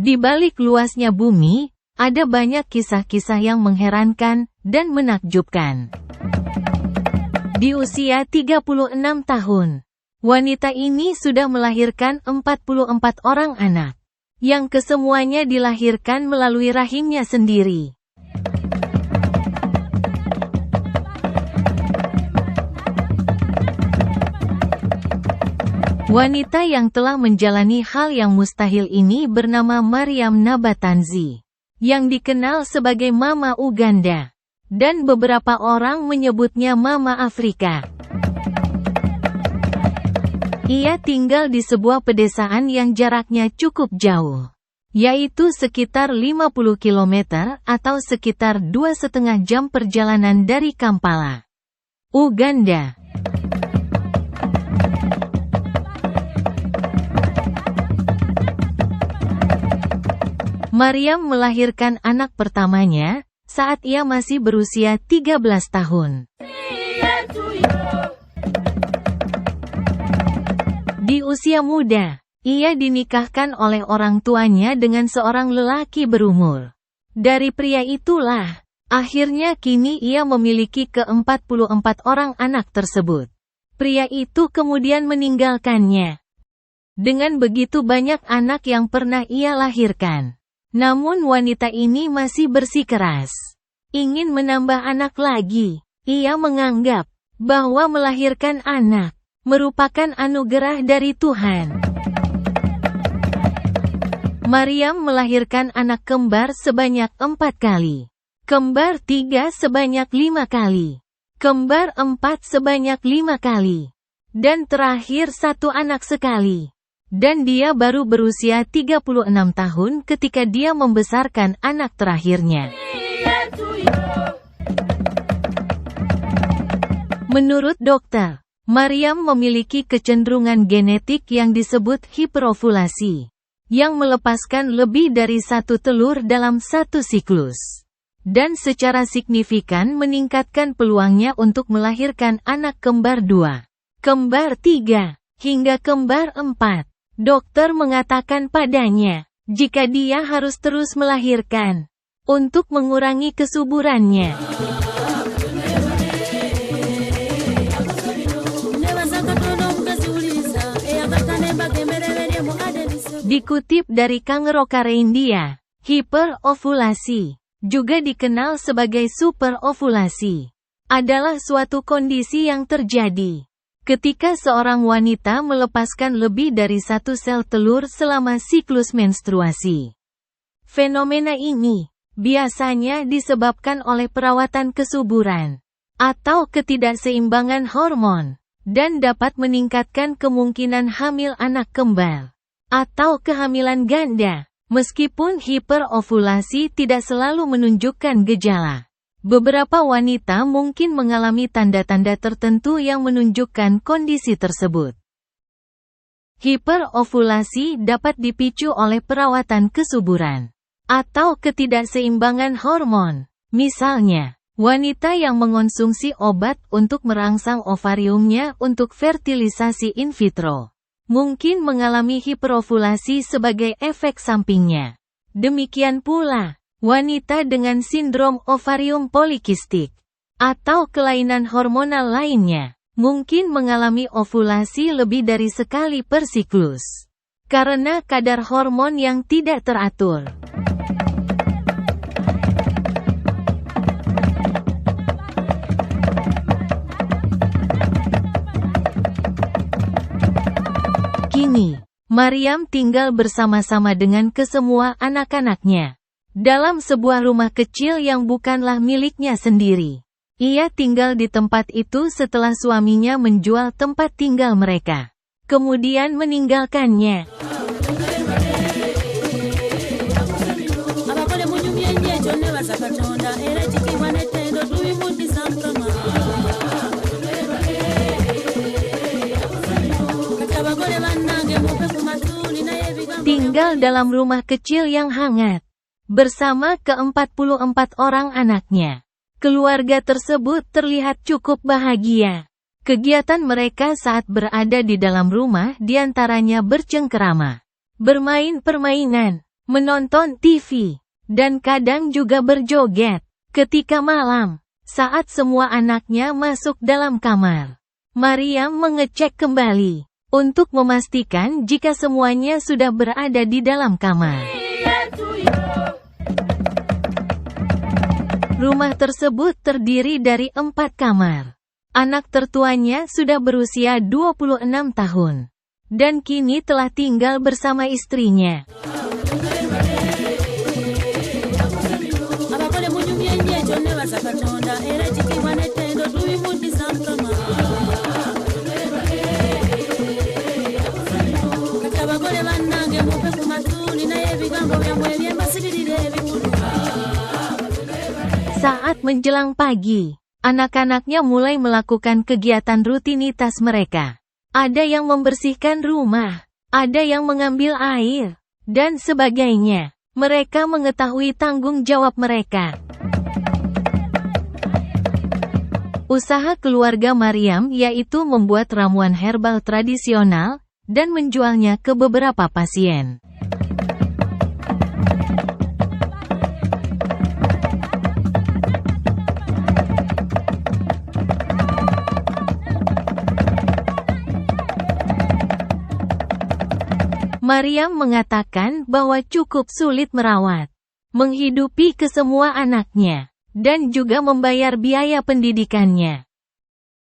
Di balik luasnya bumi, ada banyak kisah-kisah yang mengherankan dan menakjubkan. Di usia 36 tahun, wanita ini sudah melahirkan 44 orang anak, yang kesemuanya dilahirkan melalui rahimnya sendiri. Wanita yang telah menjalani hal yang mustahil ini bernama Maryam Nabatanzi, yang dikenal sebagai Mama Uganda, dan beberapa orang menyebutnya Mama Afrika. Ia tinggal di sebuah pedesaan yang jaraknya cukup jauh, yaitu sekitar 50 km atau sekitar 2,5 jam perjalanan dari Kampala, Uganda. Maryam melahirkan anak pertamanya saat ia masih berusia 13 tahun. Di usia muda, ia dinikahkan oleh orang tuanya dengan seorang lelaki berumur. Dari pria itulah, akhirnya kini ia memiliki ke-44 orang anak tersebut. Pria itu kemudian meninggalkannya. Dengan begitu banyak anak yang pernah ia lahirkan, namun wanita ini masih bersikeras ingin menambah anak lagi. Ia menganggap bahwa melahirkan anak merupakan anugerah dari Tuhan. Maryam melahirkan anak kembar sebanyak 4 kali, kembar 3 sebanyak 5 kali, kembar 4 sebanyak 5 kali, dan terakhir 1 anak sekali. Dan dia baru berusia 36 tahun ketika dia membesarkan anak terakhirnya. Menurut dokter, Maryam memiliki kecenderungan genetik yang disebut hiperovulasi, yang melepaskan lebih dari 1 telur dalam 1 siklus, dan secara signifikan meningkatkan peluangnya untuk melahirkan anak kembar 2, kembar 3, hingga kembar 4. Dokter mengatakan padanya, jika dia harus terus melahirkan, untuk mengurangi kesuburannya. Dikutip dari Kangeroka Reindia, hiperovulasi, juga dikenal sebagai superovulasi, adalah suatu kondisi yang terjadi ketika seorang wanita melepaskan lebih dari 1 sel telur selama siklus menstruasi. Fenomena ini biasanya disebabkan oleh perawatan kesuburan atau ketidakseimbangan hormon, dan dapat meningkatkan kemungkinan hamil anak kembar atau kehamilan ganda. Meskipun hiperovulasi tidak selalu menunjukkan gejala, beberapa wanita mungkin mengalami tanda-tanda tertentu yang menunjukkan kondisi tersebut. Hiperovulasi dapat dipicu oleh perawatan kesuburan atau ketidakseimbangan hormon. Misalnya, wanita yang mengonsumsi obat untuk merangsang ovariumnya untuk fertilisasi in vitro mungkin mengalami hiperovulasi sebagai efek sampingnya. Demikian pula wanita dengan sindrom ovarium polikistik atau kelainan hormonal lainnya mungkin mengalami ovulasi lebih dari sekali per siklus karena kadar hormon yang tidak teratur. Kini, Maryam tinggal bersama-sama dengan kesemua anak-anaknya dalam sebuah rumah kecil yang bukanlah miliknya sendiri. Ia tinggal di tempat itu setelah suaminya menjual tempat tinggal mereka, kemudian meninggalkannya. Tinggal dalam rumah kecil yang hangat bersama ke-44 orang anaknya. Keluarga tersebut terlihat cukup bahagia. Kegiatan mereka saat berada di dalam rumah diantaranya bercengkerama, bermain permainan, menonton TV, dan kadang juga berjoget. Ketika malam, saat semua anaknya masuk dalam kamar, Maryam mengecek kembali untuk memastikan jika semuanya sudah berada di dalam kamar. Rumah tersebut terdiri dari 4 kamar. Anak tertuanya sudah berusia 26 tahun, dan kini telah tinggal bersama istrinya. Saat menjelang pagi, anak-anaknya mulai melakukan kegiatan rutinitas mereka. Ada yang membersihkan rumah, ada yang mengambil air, dan sebagainya. Mereka mengetahui tanggung jawab mereka. Usaha keluarga Maryam yaitu membuat ramuan herbal tradisional dan menjualnya ke beberapa pasien. Maryam mengatakan bahwa cukup sulit merawat, menghidupi kesemua anaknya, dan juga membayar biaya pendidikannya.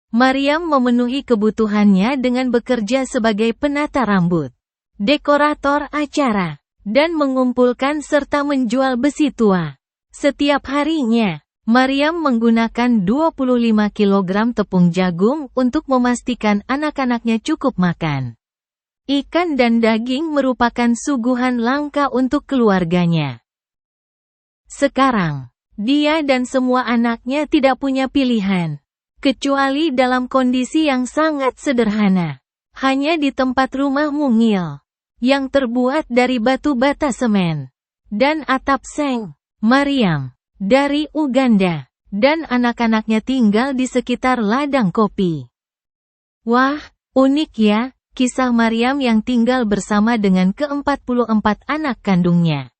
Maryam memenuhi kebutuhannya dengan bekerja sebagai penata rambut, dekorator acara, dan mengumpulkan serta menjual besi tua. Setiap harinya, Maryam menggunakan 25 kg tepung jagung untuk memastikan anak-anaknya cukup makan. Ikan dan daging merupakan suguhan langka untuk keluarganya. Sekarang, dia dan semua anaknya tidak punya pilihan, kecuali dalam kondisi yang sangat sederhana. Hanya di tempat rumah mungil, yang terbuat dari batu bata semen, dan atap seng. Maryam, dari Uganda, dan anak-anaknya tinggal di sekitar ladang kopi. Wah, unik ya. Kisah Maryam yang tinggal bersama dengan ke-44 anak kandungnya.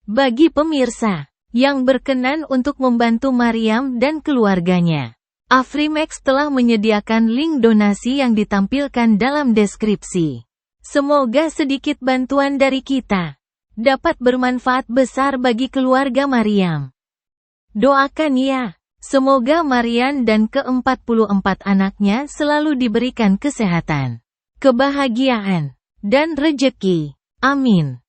Bagi pemirsa yang berkenan untuk membantu Maryam dan keluarganya, Afrimex telah menyediakan link donasi yang ditampilkan dalam deskripsi. Semoga sedikit bantuan dari kita dapat bermanfaat besar bagi keluarga Maryam. Doakan ya. Semoga Maryam dan ke-44 anaknya selalu diberikan kesehatan, kebahagiaan, dan rejeki. Amin.